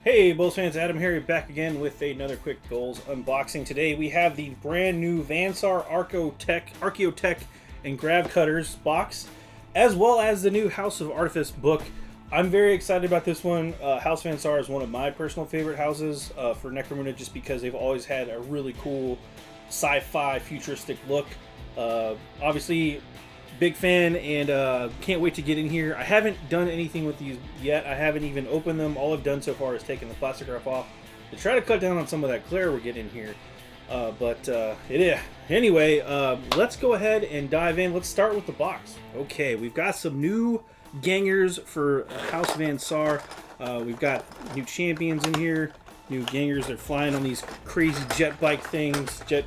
Hey BoLS fans, AdamHarry back again with another quick BoLS unboxing. Today we have the brand new Saar Archaeotech and Grav Cutters box, as well as the new House of Artifice book. I'm very excited about this one. House Saar is one of my personal favorite houses for Necromunda, just because they've always had a really cool sci-fi futuristic look. Obviously, big fan, and can't wait to get in here. I haven't done anything with these yet. I haven't even opened them. All I've done so far is taken the plastic wrap off to try to cut down on some of that glare we're getting here. Anyway, let's go ahead and dive in. Let's start with the box. Okay, we've got some new gangers for House Saar. We've got new champions in here, new gangers. They're flying on these crazy jet bike things, jet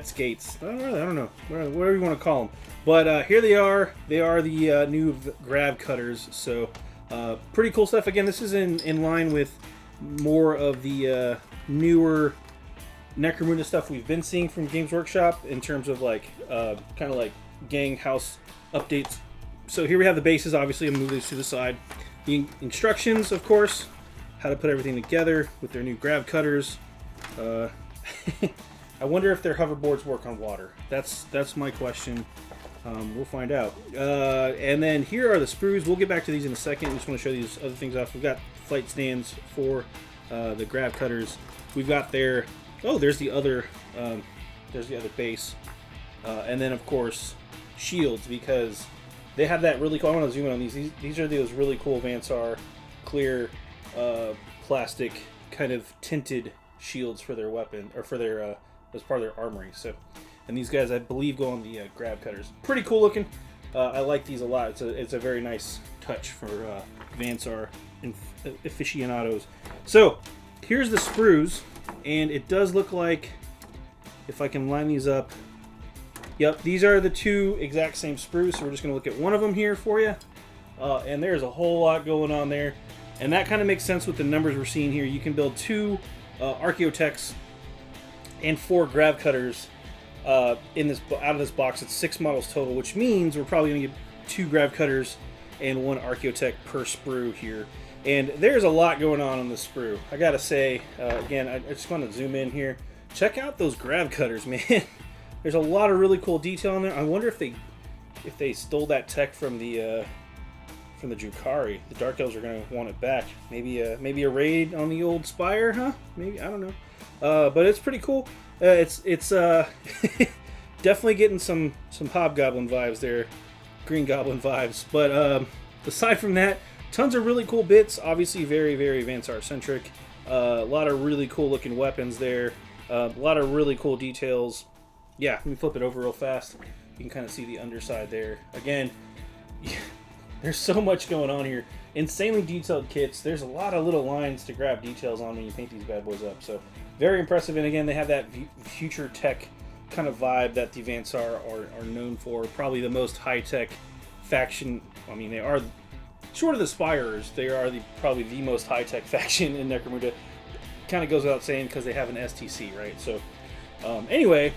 skates. I don't know. Whatever you want to call them. But here they are. They are the new Grav Cutters. So pretty cool stuff. Again, this is in line with more of the newer Necromunda stuff we've been seeing from Games Workshop in terms of like kind of like gang house updates. So here we have the bases. Obviously, I'm moving these to the side. The instructions, of course, how to put everything together with their new Grav Cutters. I wonder if their hoverboards work on water. That's my question. We'll find out. And then here are the sprues. We'll get back to these in a second. I just want to show these other things off. We've got flight stands for the Grav Cutters. We've got their... Oh, there's the other base. And then, of course, shields, because they have that really cool... I want to zoom in on these. These are those really cool Saar clear plastic kind of tinted shields for their weapon, or for their... as part of their armory. So, and these guys, I believe, go on the Grav Cutters. Pretty cool looking. I like these a lot. It's a very nice touch for Saar aficionados. So here's the sprues, and it does look like, if I can line these up, yep, these are the two exact same sprues. So we're just going to look at one of them here for you, and there's a whole lot going on there, and that kind of makes sense with the numbers we're seeing here. You can build two Archaeotechs and 4 Grav Cutters out of this box. It's 6 models total, which means we're probably going to get 2 Grav Cutters and 1 Archaeotech per sprue here. And there's a lot going on this sprue. I gotta say, again, I just want to zoom in here. Check out those Grav Cutters, man. There's a lot of really cool detail in there. I wonder if they stole that tech from the Drukhari. The Dark Elves are going to want it back. Maybe a raid on the old Spire, huh? Maybe, I don't know. But it's pretty cool. It's definitely getting some Hobgoblin vibes there, Green Goblin vibes. But aside from that, tons of really cool bits. Obviously, very, very Saar centric. A lot of really cool looking weapons there. A lot of really cool details. Yeah, let me flip it over real fast. You can kind of see the underside there. Again, there's so much going on here. Insanely detailed kits. There's a lot of little lines to grab details on when you paint these bad boys up. So very impressive. And again, they have that future tech kind of vibe that the Saar are known for. Probably the most high-tech faction. I mean, they are, short of the Spirers, they are probably the most high-tech faction in Necromunda. Kind of goes without saying because they have an STC, right? So anyway,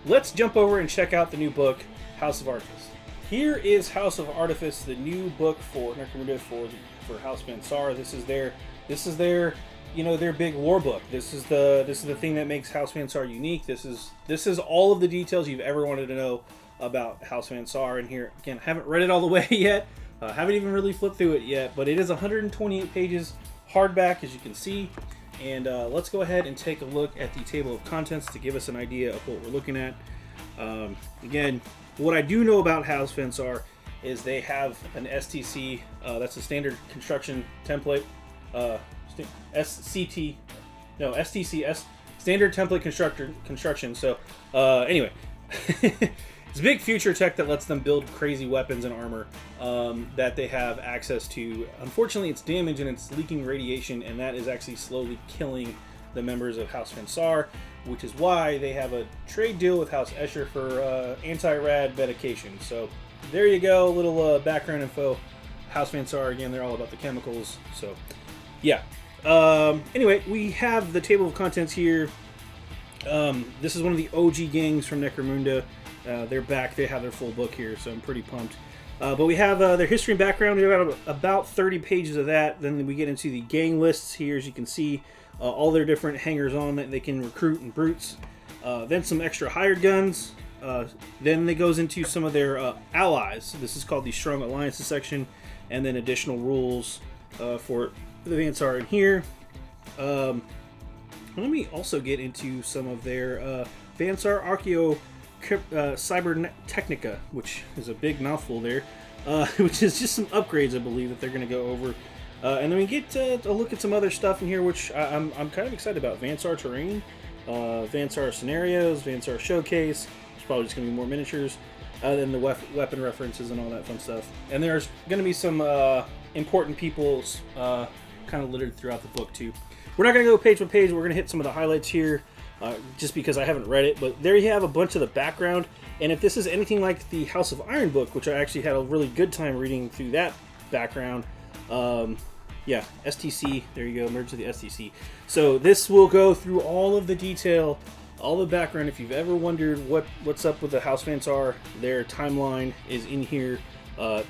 let's jump over and check out the new book, House of Artifice. Here is House of Artifice, the new book for Necromunda for House Saar. This is their their big lore book. This is the thing that makes House Saar unique. This is all of the details you've ever wanted to know about House Saar. And here again, I haven't read it all the way yet. Haven't even really flipped through it yet, but it is 128 pages hardback, as you can see. And let's go ahead and take a look at the table of contents to give us an idea of what we're looking at. Again, what I do know about House Saar is they have an STC. That's a standard construction template. STC, standard template construction. So anyway, it's a big future tech that lets them build crazy weapons and armor that they have access to. Unfortunately, it's damaged and it's leaking radiation, and that is actually slowly killing the members of House Saar, which is why they have a trade deal with House Escher for anti-rad medication. So there you go, a little background info. House Saar, again, they're all about the chemicals. So yeah. Anyway, we have the table of contents here. This is one of the OG gangs from Necromunda. they're back. They have their full book here, so I'm pretty pumped. But we have their history and background. We've got about 30 pages of that. Then we get into the gang lists here, as you can see, all their different hangers on that they can recruit and brutes. Then some extra hired guns. Then it goes into some of their allies. This is called the Strong Alliances section, and then additional rules for the Vansar in here. Let me also get into some of their Vansar Archeo Cybertechnica, which is a big mouthful there, which is just some upgrades, I believe, that they're going to go over. And then we get a look at some other stuff in here, which I'm kind of excited about. Vansar Terrain, Vansar Scenarios, Vansar Showcase. It's probably just going to be more miniatures. Then the weapon references and all that fun stuff. And there's going to be some important peoples kind of littered throughout the book, too. We're not going to go page by page. We're going to hit some of the highlights here. Just because I haven't read it, but there you have a bunch of the background. And if this is anything like the House of Iron book, which I actually had a really good time reading through that background, yeah, STC, there you go, merge to the STC. So this will go through all of the detail, all the background. If you've ever wondered what's up with the House Vansar, their timeline is in here,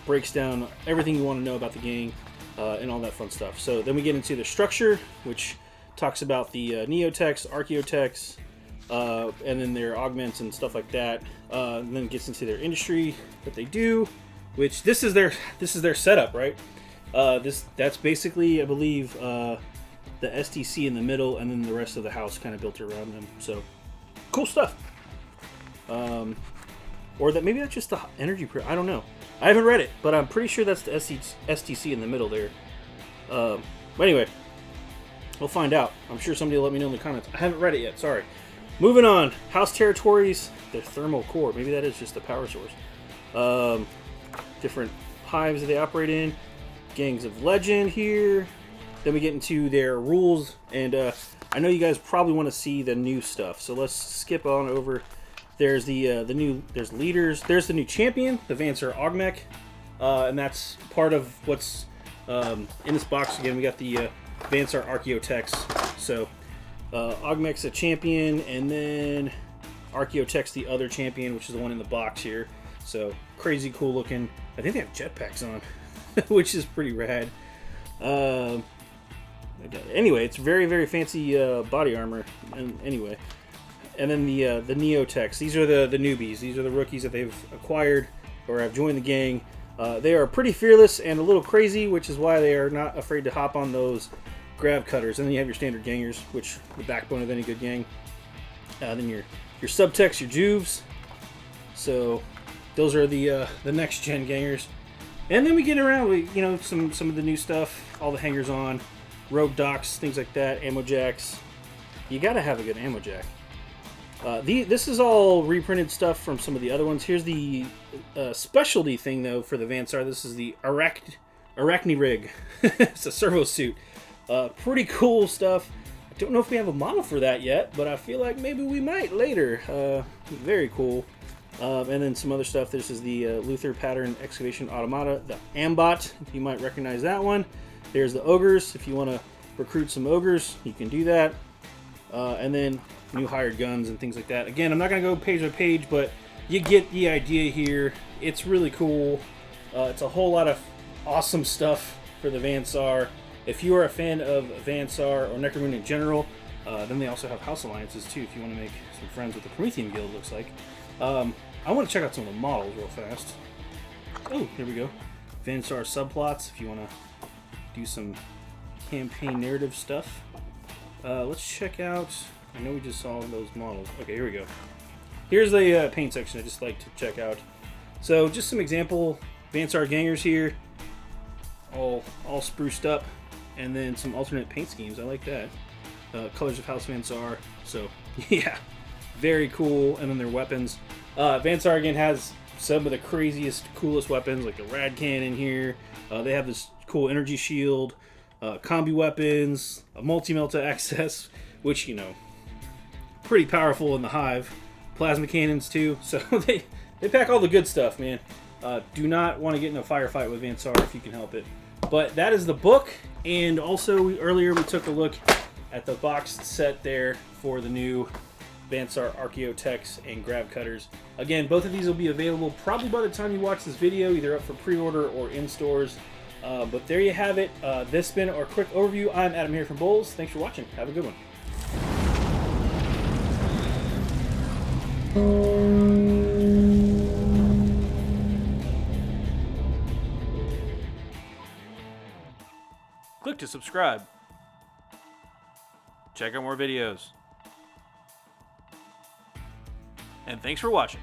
breaks down everything you want to know about the gang, and all that fun stuff. So then we get into the structure, which talks about the Neotechs, Archaeotechs, and then their augments and stuff like that. And then it gets into their industry that they do, which this is their setup, right? That's basically, I believe, the STC in the middle, and then the rest of the house kind of built around them. So cool stuff. Or that maybe that's just the energy. I don't know. I haven't read it, but I'm pretty sure that's the STC in the middle there. But anyway. We'll find out. I'm sure somebody will let me know in the comments. I haven't read it yet, sorry. Moving on. House territories, their thermal core. Maybe that is just the power source. Different hives that they operate in. Gangs of legend here. Then we get into their rules. And I know you guys probably want to see the new stuff. So let's skip on over. There's there's leaders. There's the new champion, the Vansar Augmech. And that's part of what's in this box. Again, we got the Vansar Archaeotechs. So Augmech's a champion, and then Archaeotech's the other champion, which is the one in the box here. So crazy cool looking. I think they have jetpacks on, which is pretty rad. Anyway, it's very, very fancy body armor. And anyway, and then the Neotechs. These are the newbies. These are the rookies that they've acquired or have joined the gang. They are pretty fearless and a little crazy, which is why they are not afraid to hop on those grab cutters. And then you have your standard gangers, which the backbone of any good gang. Then your subtechs, your juves. So those are the next gen gangers. And then we get around with some of the new stuff, all the hangers on, rogue docks, things like that, ammo jacks. You gotta have a good ammo jack. This is all reprinted stuff from some of the other ones. Here's the specialty thing, though, for the Vansar. This is the Arachne rig. It's a servo suit. Pretty cool stuff. I don't know if we have a model for that yet, but I feel like maybe we might later. Very cool. And then some other stuff. This is the Luther Pattern Excavation Automata, the Ambot. You might recognize that one. There's the Ogres. If you want to recruit some Ogres, you can do that. And then new hired guns and things like that. Again, I'm not going to go page by page, but you get the idea here. It's really cool. It's a whole lot of awesome stuff for the Vansar. If you are a fan of Vansar or Necromunda in general, then they also have house alliances too, if you want to make some friends with the Promethean Guild, looks like. I want to check out some of the models real fast. Oh, here we go. Vansar subplots, if you want to do some campaign narrative stuff. Let's check out... I know we just saw those models. Okay, here we go. Here's the paint section I just like to check out. So just some example Vansar gangers here, all spruced up, and then some alternate paint schemes. I like that. Colors of House Vansar. So yeah, very cool. And then their weapons. Vansar again has some of the craziest, coolest weapons, like the rad cannon here. They have this cool energy shield, combi weapons, a multi-melta access, which pretty powerful in the hive. Plasma cannons too, so they pack all the good stuff, man. Do not want to get in a firefight with Vansar if you can help it. But that is the book, and also earlier we took a look at the boxed set there for the new Saar Archaeotechs and grab cutters. Again, both of these will be available probably by the time you watch this video, either up for pre-order or in stores. But there you have it. This has been our quick overview. I'm AdamHarry from BoLS. Thanks for watching. Have a good one. Click to subscribe. Check out more videos. And thanks for watching.